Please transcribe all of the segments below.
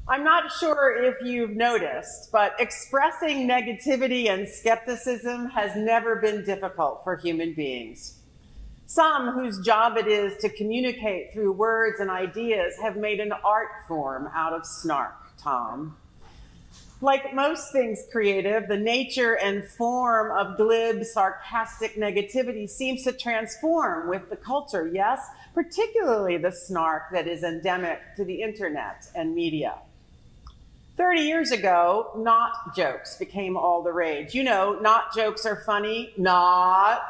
I'm not sure if you've noticed, but expressing negativity and skepticism has never been difficult for human beings. Some whose job it is to communicate through words and ideas have made an art form out of snark, Tom. Like most things creative, the nature and form of glib, sarcastic negativity seems to transform with the culture, yes? Particularly the snark that is endemic to the internet and media. 30 years ago, not jokes became all the rage. You know, not jokes are funny, not.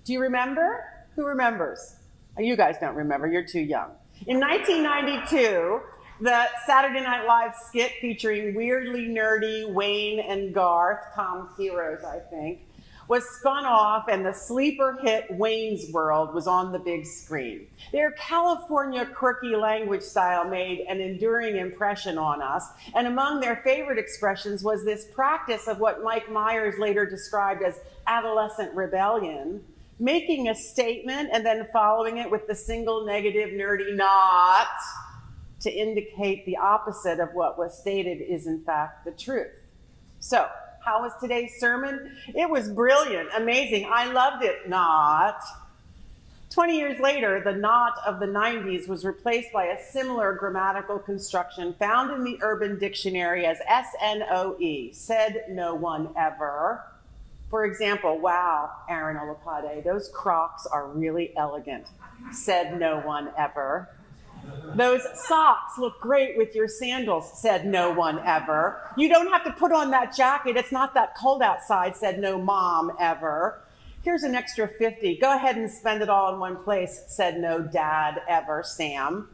Do you remember? Who remembers? You guys don't remember, you're too young. In 1992, the Saturday Night Live skit featuring weirdly nerdy Wayne and Garth, Tom's heroes, I think, was spun off, and the sleeper hit Wayne's World was on the big screen. Their California quirky language style made an enduring impression on us, and among their favorite expressions was this practice of what Mike Myers later described as adolescent rebellion, making a statement and then following it with the single negative nerdy not to indicate the opposite of what was stated is in fact the truth. So, how was today's sermon? It was brilliant, amazing. I loved it, not. 20 years later, the not of the 90s was replaced by a similar grammatical construction found in the Urban Dictionary as SNOE, said no one ever. For example, wow, Aaron Olapade, those Crocs are really elegant, said no one ever. Those socks look great with your sandals, said no one ever. You don't have to put on that jacket, it's not that cold outside, said no mom ever. Here's an extra 50, go ahead and spend it all in one place, said no dad ever, Sam.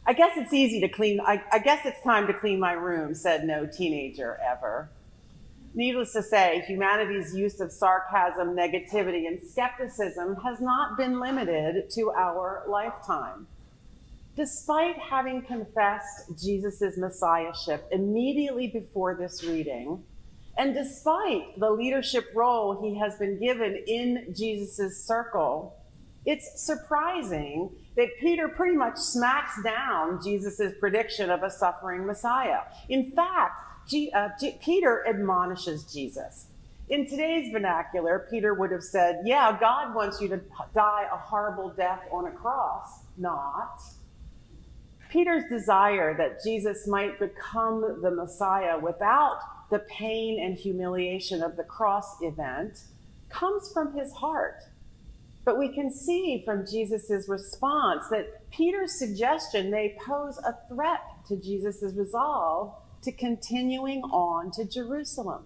I guess it's time to clean my room, said no teenager ever. Needless to say, humanity's use of sarcasm, negativity, and skepticism has not been limited to our lifetime. Despite having confessed Jesus' messiahship immediately before this reading, and despite the leadership role he has been given in Jesus' circle, it's surprising that Peter pretty much smacks down Jesus' prediction of a suffering Messiah. In fact, Peter admonishes Jesus. In today's vernacular, Peter would have said, yeah, God wants you to die a horrible death on a cross, not. Peter's desire that Jesus might become the Messiah without the pain and humiliation of the cross event comes from his heart. But we can see from Jesus' response that Peter's suggestion may pose a threat to Jesus' resolve to continuing on to Jerusalem.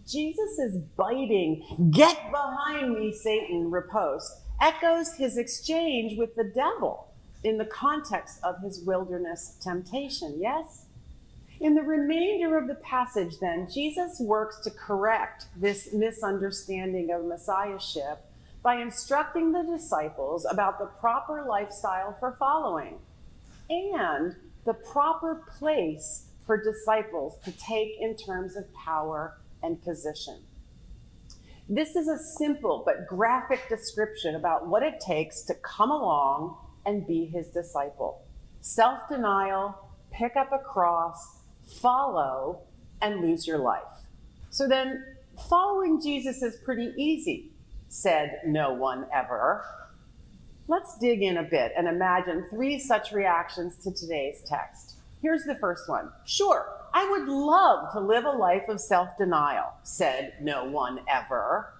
Jesus' biting, "Get behind me, Satan," riposte echoes his exchange with the devil in the context of his wilderness temptation, yes? In the remainder of the passage, then, Jesus works to correct this misunderstanding of messiahship by instructing the disciples about the proper lifestyle for following and the proper place for disciples to take in terms of power and position. This is a simple but graphic description about what it takes to come along and be his disciple. Self-denial, pick up a cross, follow, and lose your life. So then, following Jesus is pretty easy, said no one ever. Let's dig in a bit and imagine 3 such reactions to today's text. Here's the first one. Sure, I would love to live a life of self-denial, said no one ever.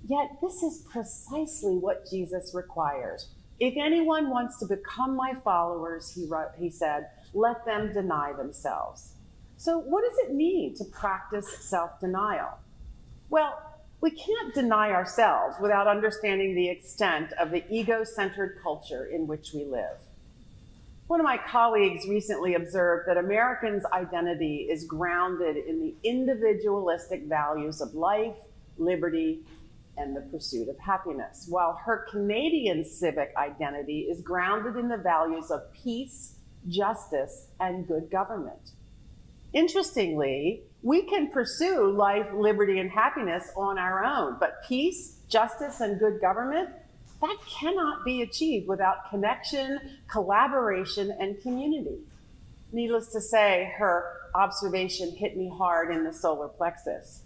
Yet this is precisely what Jesus requires. If anyone wants to become my followers, he said, let them deny themselves. So what does it mean to practice self-denial? Well, we can't deny ourselves without understanding the extent of the ego-centered culture in which we live. One of my colleagues recently observed that Americans' identity is grounded in the individualistic values of life, liberty, and the pursuit of happiness, while her Canadian civic identity is grounded in the values of peace, justice, and good government. Interestingly, We can pursue life, liberty, and happiness on our own, but peace, justice, and good government, that cannot be achieved without connection, collaboration, and community. Needless to say, her observation hit me hard in the solar plexus.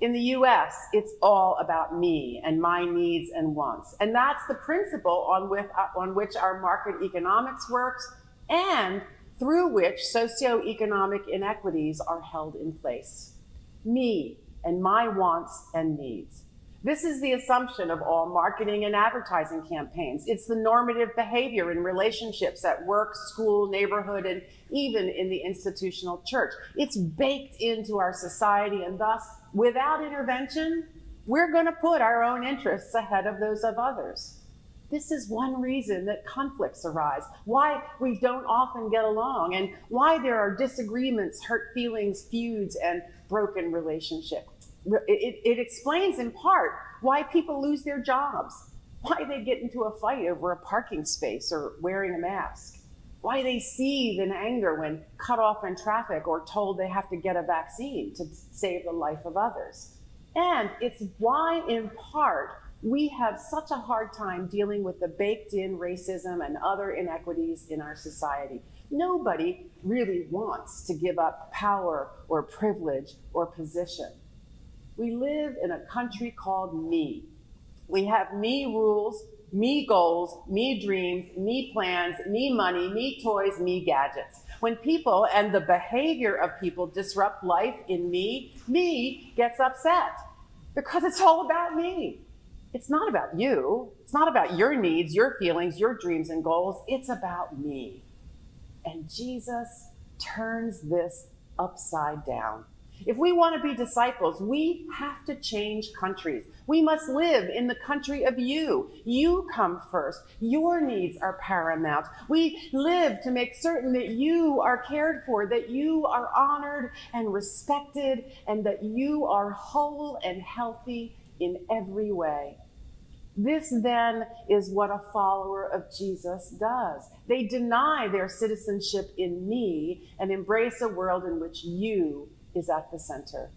In the US, it's all about me and my needs and wants. And that's the principle on which our market economics works and through which socioeconomic inequities are held in place. Me and my wants and needs. This is the assumption of all marketing and advertising campaigns. It's the normative behavior in relationships at work, school, neighborhood, and even in the institutional church. It's baked into our society, and thus, without intervention, we're going to put our own interests ahead of those of others. This is one reason that conflicts arise, why we don't often get along, and why there are disagreements, hurt feelings, feuds, and broken relationships. It explains in part why people lose their jobs, why they get into a fight over a parking space or wearing a mask, why they seethe in anger when cut off in traffic or told they have to get a vaccine to save the life of others. And it's why, in part, we have such a hard time dealing with the baked-in racism and other inequities in our society. Nobody really wants to give up power or privilege or position. We live in a country called me. We have me rules, me goals, me dreams, me plans, me money, me toys, me gadgets. When people and the behavior of people disrupt life in me gets upset because it's all about me. It's not about you. It's not about your needs, your feelings, your dreams and goals. It's about me. And Jesus turns this upside down. If we want to be disciples, we have to change countries. We must live in the country of you. You come first. Your needs are paramount. We live to make certain that you are cared for, that you are honored and respected, and that you are whole and healthy in every way. This then is what a follower of Jesus does. They deny their citizenship in me and embrace a world in which you is at the center.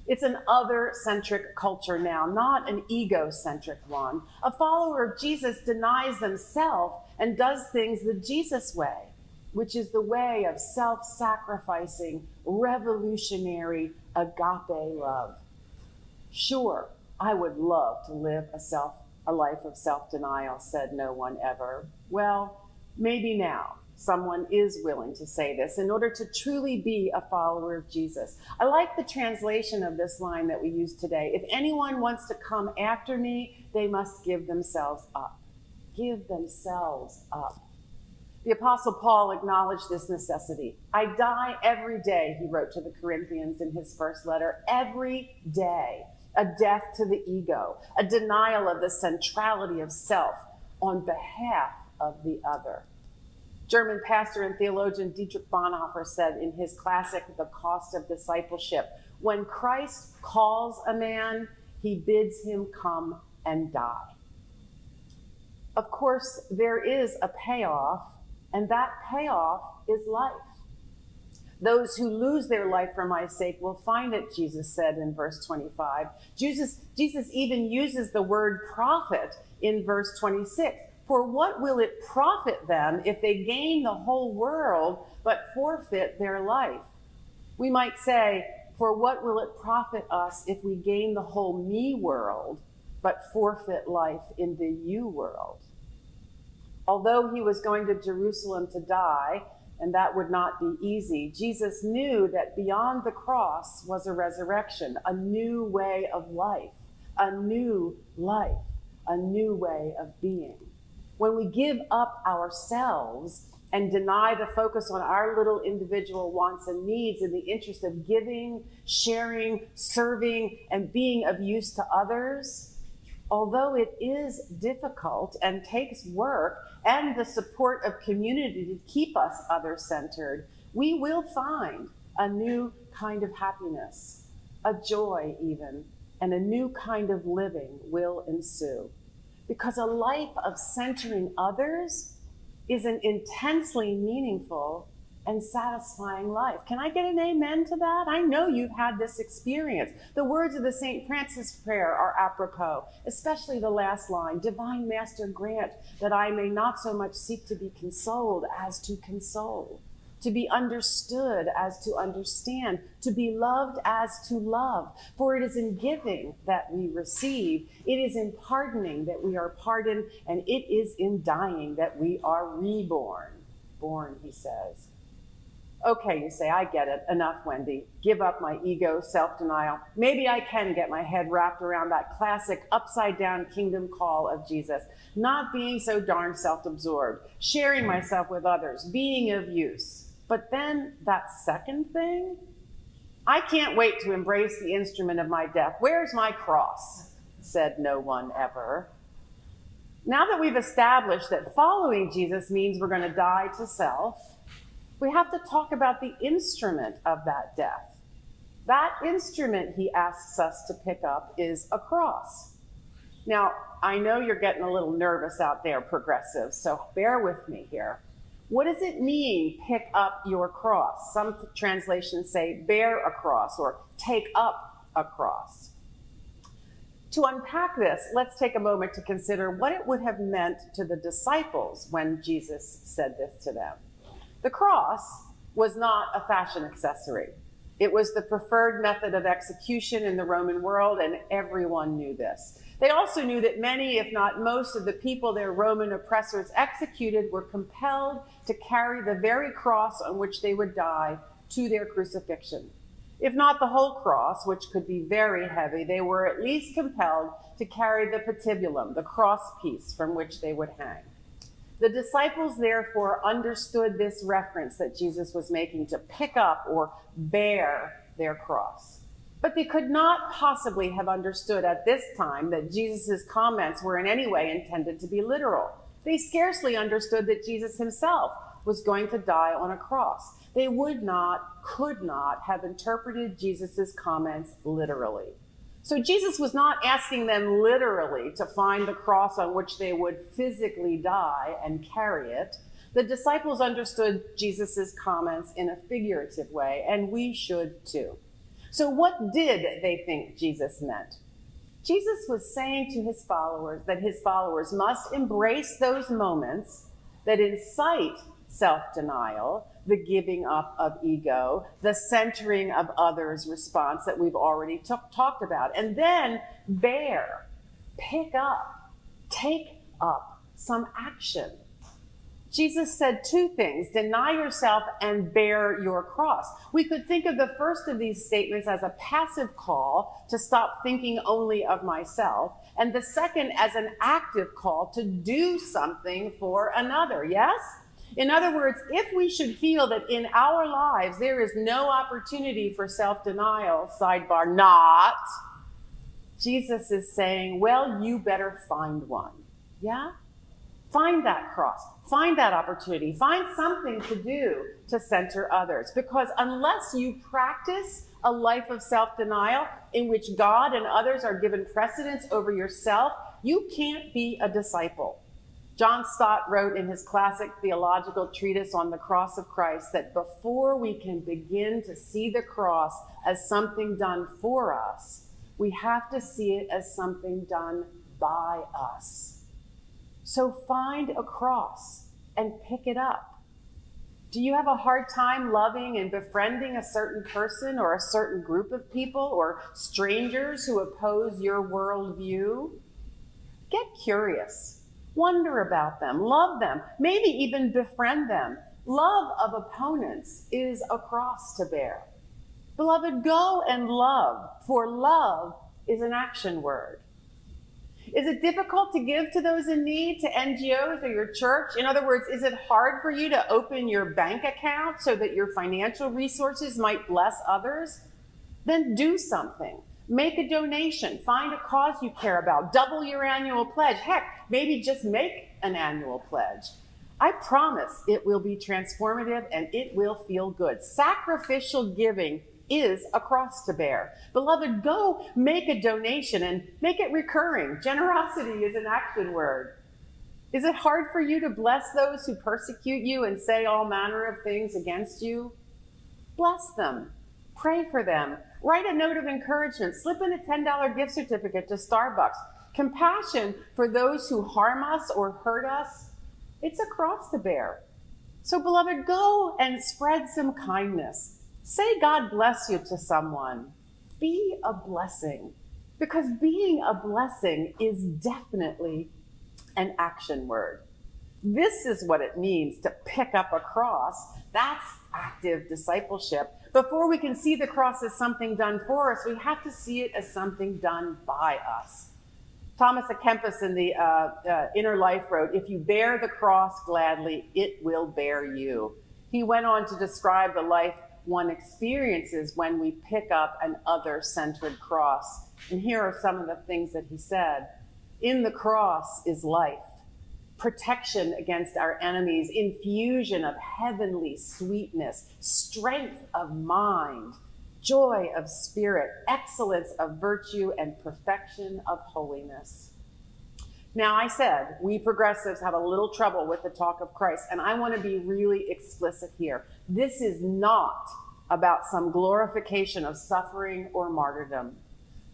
It's an other-centric culture now, not an ego-centric one. A follower of Jesus denies themselves and does things the Jesus way, which is the way of self-sacrificing, revolutionary, agape love. Sure, I would love to live a life of self-denial, said no one ever. Well, maybe now someone is willing to say this in order to truly be a follower of Jesus. I like the translation of this line that we use today. If anyone wants to come after me, they must give themselves up. Give themselves up. The Apostle Paul acknowledged this necessity. I die every day, he wrote to the Corinthians in his first letter, every day. A death to the ego, a denial of the centrality of self on behalf of the other. German pastor and theologian Dietrich Bonhoeffer said in his classic, The Cost of Discipleship, when Christ calls a man, he bids him come and die. Of course, there is a payoff, and that payoff is life. Those who lose their life for my sake will find it, Jesus said in verse 25. Jesus even uses the word profit in verse 26. For what will it profit them if they gain the whole world but forfeit their life? We might say, for what will it profit us if we gain the whole me world but forfeit life in the you world? Although he was going to Jerusalem to die, and that would not be easy, Jesus knew that beyond the cross was a resurrection, a new way of life, a new life, a new way of being. When we give up ourselves and deny the focus on our little individual wants and needs in the interest of giving, sharing, serving, and being of use to others, although it is difficult and takes work and the support of community to keep us other-centered, we will find a new kind of happiness, a joy even, and a new kind of living will ensue. Because a life of centering others is an intensely meaningful and satisfying life. Can I get an amen to that? I know you've had this experience. The words of the St. Francis prayer are apropos, especially the last line, Divine Master, grant that I may not so much seek to be consoled as to console, to be understood as to understand, to be loved as to love. For it is in giving that we receive, it is in pardoning that we are pardoned, and it is in dying that we are reborn. Born, he says. Okay, you say, I get it. Enough, Wendy. Give up my ego, self-denial. Maybe I can get my head wrapped around that classic upside-down kingdom call of Jesus. Not being so darn self-absorbed, sharing myself with others, being of use. But then that second thing, I can't wait to embrace the instrument of my death. Where's my cross? Said no one ever. Now that we've established that following Jesus means we're going to die to self, we have to talk about the instrument of that death. That instrument he asks us to pick up is a cross. Now, I know you're getting a little nervous out there, progressives, so bear with me here. What does it mean, pick up your cross? Some translations say bear a cross or take up a cross. To unpack this, let's take a moment to consider what it would have meant to the disciples when Jesus said this to them. The cross was not a fashion accessory. It was the preferred method of execution in the Roman world, and everyone knew this. They also knew that many, if not most, of the people their Roman oppressors executed were compelled to carry the very cross on which they would die to their crucifixion. If not the whole cross, which could be very heavy, they were at least compelled to carry the patibulum, the cross piece from which they would hang. The disciples, therefore, understood this reference that Jesus was making to pick up or bear their cross. But they could not possibly have understood at this time that Jesus' comments were in any way intended to be literal. They scarcely understood that Jesus himself was going to die on a cross. They could not have interpreted Jesus' comments literally. So Jesus was not asking them literally to find the cross on which they would physically die and carry it. The disciples understood Jesus' comments in a figurative way, and we should too. So what did they think Jesus meant? Jesus was saying to his followers that his followers must embrace those moments that incite self-denial, the giving up of ego, the centering of others' response that we've already talked about, and then bear, pick up, take up some action. Jesus said two things: deny yourself and bear your cross. We could think of the first of these statements as a passive call to stop thinking only of myself, and the second as an active call to do something for another, yes? In other words, if we should feel that in our lives there is no opportunity for self-denial, sidebar, not, Jesus is saying, well, you better find one, yeah? Find that cross, find that opportunity, find something to do to center others. Because unless you practice a life of self-denial in which God and others are given precedence over yourself, you can't be a disciple. John Stott wrote in his classic theological treatise on the cross of Christ that before we can begin to see the cross as something done for us, we have to see it as something done by us. So find a cross and pick it up. Do you have a hard time loving and befriending a certain person or a certain group of people or strangers who oppose your worldview? Get curious. Wonder about them, love them, maybe even befriend them. Love of opponents is a cross to bear. Beloved, go and love, for love is an action word. Is it difficult to give to those in need, to NGOs or your church? In other words, is it hard for you to open your bank account so that your financial resources might bless others? Then do something. Make a donation, find a cause you care about, double your annual pledge. Heck, maybe just make an annual pledge. I promise it will be transformative and it will feel good. Sacrificial giving is a cross to bear. Beloved, go make a donation and make it recurring. Generosity is an action word. Is it hard for you to bless those who persecute you and say all manner of things against you? Bless them. Pray for them. Write a note of encouragement. Slip in a $10 gift certificate to Starbucks. Compassion for those who harm us or hurt us, it's a cross to bear. So, beloved, go and spread some kindness. Say God bless you to someone. Be a blessing, because being a blessing is definitely an action word. This is what it means to pick up a cross. That's active discipleship. Before we can see the cross as something done for us, we have to see it as something done by us. Thomas à Kempis in the Inner Life wrote, "If you bear the cross gladly, it will bear you." He went on to describe the life one experiences when we pick up an other-centered cross. And here are some of the things that he said. In the cross is life, protection against our enemies, infusion of heavenly sweetness, strength of mind, joy of spirit, excellence of virtue, and perfection of holiness. Now, I said we progressives have a little trouble with the talk of Christ, and I want to be really explicit here. This is not about some glorification of suffering or martyrdom.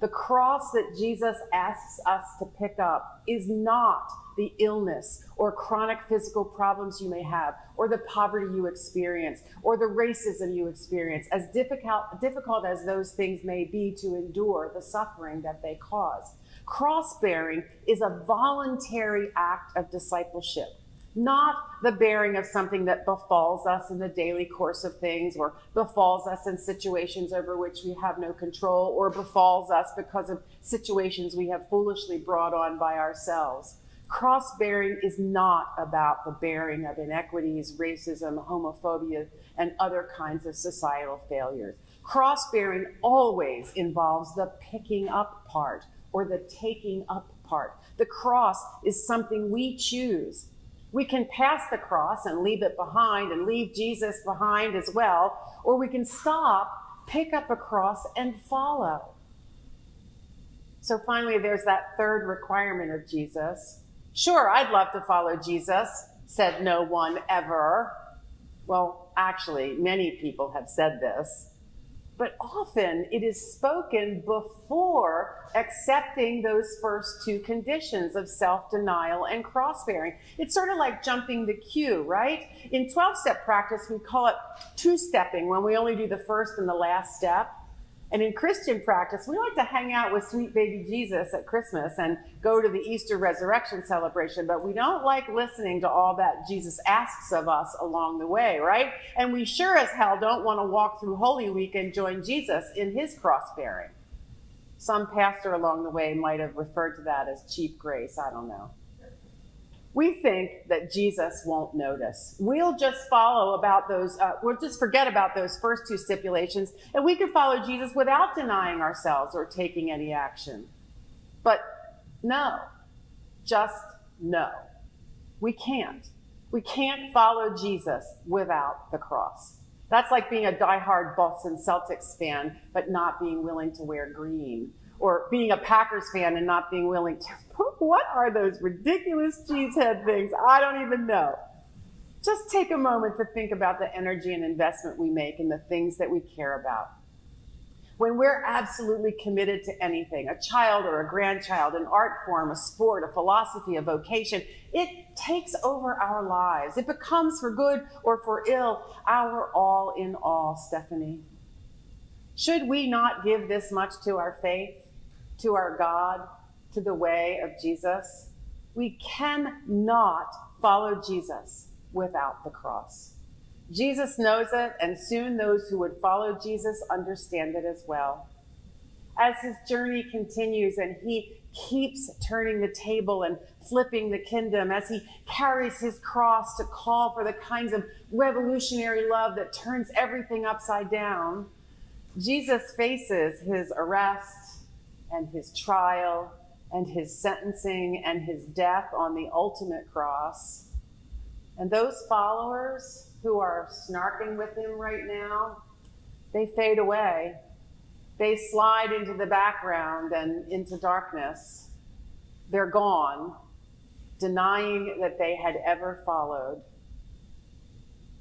The cross that Jesus asks us to pick up is not the illness or chronic physical problems you may have, or the poverty you experience, or the racism you experience, as difficult as those things may be to endure, the suffering that they cause. Cross-bearing is a voluntary act of discipleship, not the bearing of something that befalls us in the daily course of things, or befalls us in situations over which we have no control, or befalls us because of situations we have foolishly brought on by ourselves. Cross-bearing is not about the bearing of inequities, racism, homophobia, and other kinds of societal failures. Cross-bearing always involves the picking up part, or the taking up part. The cross is something we choose. We can pass the cross and leave it behind and leave Jesus behind as well, or we can stop, pick up a cross, and follow. So finally, there's that third requirement of Jesus. Sure, I'd love to follow Jesus, said no one ever. Well, actually, many people have said this. But often it is spoken before accepting those first two conditions of self-denial and cross-bearing. It's sort of like jumping the queue, right? In 12-step practice, we call it two-stepping when we only do the first and the last step. And in Christian practice, we like to hang out with sweet baby Jesus at Christmas and go to the Easter resurrection celebration, but we don't like listening to all that Jesus asks of us along the way, right? And we sure as hell don't want to walk through Holy Week and join Jesus in his cross-bearing. Some pastor along the way might have referred to that as cheap grace. I don't know. We think that Jesus won't notice. We'll just we'll just forget about those first two stipulations, and we can follow Jesus without denying ourselves or taking any action. But no, just no. We can't. We can't follow Jesus without the cross. That's like being a diehard Boston Celtics fan, but not being willing to wear green. Or being a Packers fan and not being willing to... What are those ridiculous cheesehead things? I don't even know. Just take a moment to think about the energy and investment we make in the things that we care about. When we're absolutely committed to anything, a child or a grandchild, an art form, a sport, a philosophy, a vocation, it takes over our lives. It becomes, for good or for ill, our all in all, Stephanie. Should we not give this much to our faith, to our God, to the way of Jesus? We cannot follow Jesus without the cross. Jesus knows it, and soon those who would follow Jesus understand it as well. As his journey continues and he keeps turning the table and flipping the kingdom, as he carries his cross to call for the kinds of revolutionary love that turns everything upside down, Jesus faces his arrest and his trial and his sentencing and his death on the ultimate cross. And those followers who are snarking with him right now, they fade away. They slide into the background and into darkness. They're gone. denying that they had ever followed.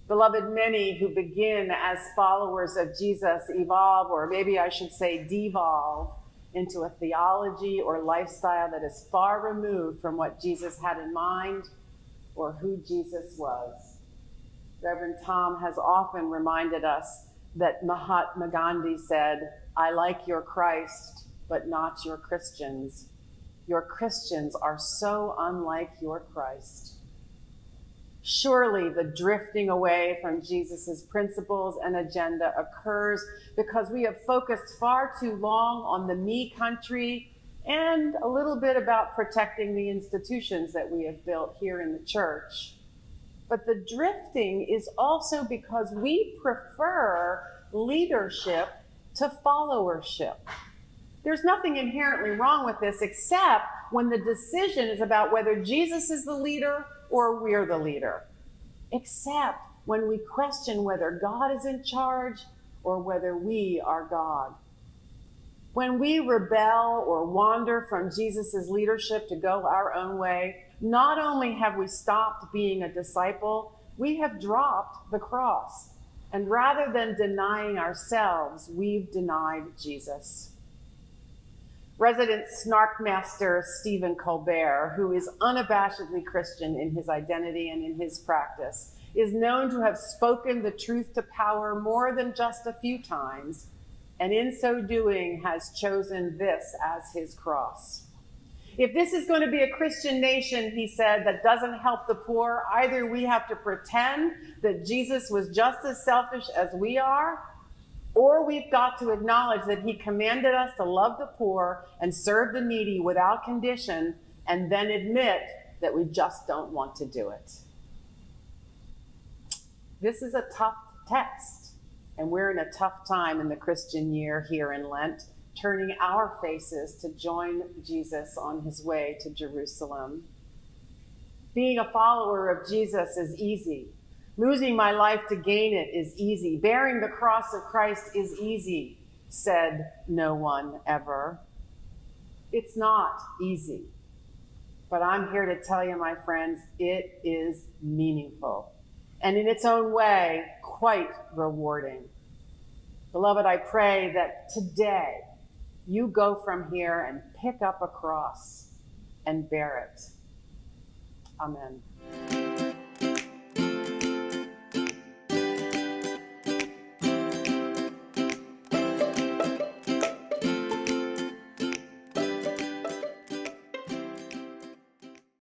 Beloved, many who begin as followers of Jesus evolve, or maybe I should say devolve, into a theology or lifestyle that is far removed from what Jesus had in mind or who Jesus was. Reverend Tom has often reminded us that Mahatma Gandhi said, "I like your Christ, but not your Christians. Your Christians are so unlike your Christ." Surely the drifting away from Jesus' principles and agenda occurs because we have focused far too long on the me country and a little bit about protecting the institutions that we have built here in the church. But the drifting is also because we prefer leadership to followership. There's nothing inherently wrong with this except when the decision is about whether Jesus is the leader or we're the leader. Except when we question whether God is in charge or whether we are God. When we rebel or wander from Jesus' leadership to go our own way, not only have we stopped being a disciple, we have dropped the cross. And rather than denying ourselves, we've denied Jesus. Resident snarkmaster Stephen Colbert, who is unabashedly Christian in his identity and in his practice, is known to have spoken the truth to power more than just a few times, and in so doing has chosen this as his cross. If this is going to be a Christian nation, he said, that doesn't help the poor, either we have to pretend that Jesus was just as selfish as we are, or we've got to acknowledge that he commanded us to love the poor and serve the needy without condition, and then admit that we just don't want to do it. This is a tough text, and we're in a tough time in the Christian year here in Lent, turning our faces to join Jesus on his way to Jerusalem. Being a follower of Jesus is easy. Losing my life to gain it is easy. Bearing the cross of Christ is easy, said no one ever. It's not easy. But I'm here to tell you, my friends, it is meaningful. And in its own way, quite rewarding. Beloved, I pray that today you go from here and pick up a cross and bear it. Amen.